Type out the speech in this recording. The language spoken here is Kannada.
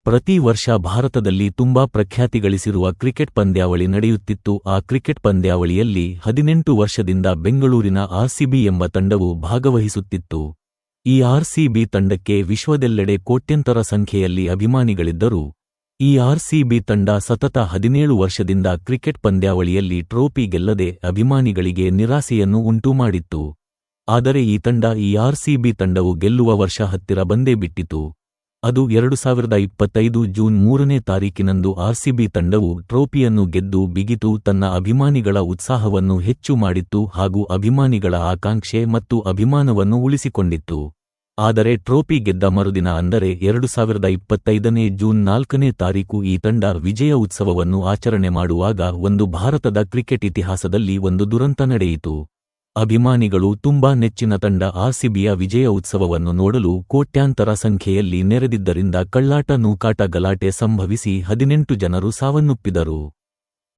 ಪ್ರತಿ ವರ್ಷ ಭಾರತದಲ್ಲಿ ತುಂಬಾ ಪ್ರಖ್ಯಾತಿ ಗಳಿಸಿರುವ ಕ್ರಿಕೆಟ್ ಪಂದ್ಯಾವಳಿ ನಡೆಯುತ್ತಿತ್ತು. ಆ ಕ್ರಿಕೆಟ್ ಪಂದ್ಯಾವಳಿಯಲ್ಲಿ 18 ವರ್ಷದಿಂದ ಬೆಂಗಳೂರಿನ ಆರ್ಸಿಬಿ ಎಂಬ ತಂಡವು ಭಾಗವಹಿಸುತ್ತಿತ್ತು. ಈ ಆರ್ಸಿಬಿ ತಂಡಕ್ಕೆ ವಿಶ್ವದೆಲ್ಲೆಡೆ ಕೋಟ್ಯಂತರ ಸಂಖ್ಯೆಯಲ್ಲಿ ಅಭಿಮಾನಿಗಳಿದ್ದರು. ಈ ಆರ್ಸಿಬಿ ತಂಡ ಸತತ 17 ವರ್ಷದಿಂದ ಕ್ರಿಕೆಟ್ ಪಂದ್ಯಾವಳಿಯಲ್ಲಿ ಟ್ರೋಫಿ ಗೆಲ್ಲದೆ ಅಭಿಮಾನಿಗಳಿಗೆ ನಿರಾಸೆಯನ್ನು ಉಂಟುಮಾಡಿತ್ತು. ಆದರೆ ಈ ಆರ್ಸಿಬಿ ತಂಡವು ಗೆಲ್ಲುವ ವರ್ಷ ಹತ್ತಿರ ಬಂದೇ ಬಿಟ್ಟಿತು. ಅದು 2025 ಜೂನ್ 3ನೇ ತಾರೀಕಿನಂದು ಆರ್ಸಿಬಿ ತಂಡವು ಟ್ರೋಫಿಯನ್ನು ಗೆದ್ದು ಬಿಗಿತು. ತನ್ನ ಅಭಿಮಾನಿಗಳ ಉತ್ಸಾಹವನ್ನು ಹೆಚ್ಚು ಮಾಡಿತ್ತು ಹಾಗೂ ಅಭಿಮಾನಿಗಳ ಆಕಾಂಕ್ಷೆ ಮತ್ತು ಅಭಿಮಾನವನ್ನು ಉಳಿಸಿಕೊಂಡಿತ್ತು. ಆದರೆ ಟ್ರೋಫಿ ಗೆದ್ದ ಮರುದಿನ ಅಂದರೆ 2025ನೇ ಜೂನ್ 4ನೇ ತಾರೀಕು ಈ ತಂಡ ವಿಜಯ ಉತ್ಸವವನ್ನು ಆಚರಣೆ ಮಾಡುವಾಗ ಒಂದು ಭಾರತದ ಕ್ರಿಕೆಟ್ ಇತಿಹಾಸದಲ್ಲಿ ಒಂದು ದುರಂತ ನಡೆಯಿತು. ಅಭಿಮಾನಿಗಳು ತುಂಬಾ ನೆಚ್ಚಿನ ತಂಡ ಆರ್ಸಿಬಿಯ ವಿಜಯ ಉತ್ಸವವನ್ನು ನೋಡಲು ಕೋಟ್ಯಾಂತರ ಸಂಖ್ಯೆಯಲ್ಲಿ ನೆರೆದಿದ್ದರಿಂದ ಕಳ್ಳಾಟ ನೂಕಾಟ ಗಲಾಟೆ ಸಂಭವಿಸಿ 18 ಜನರು ಸಾವನ್ನಪ್ಪಿದರು.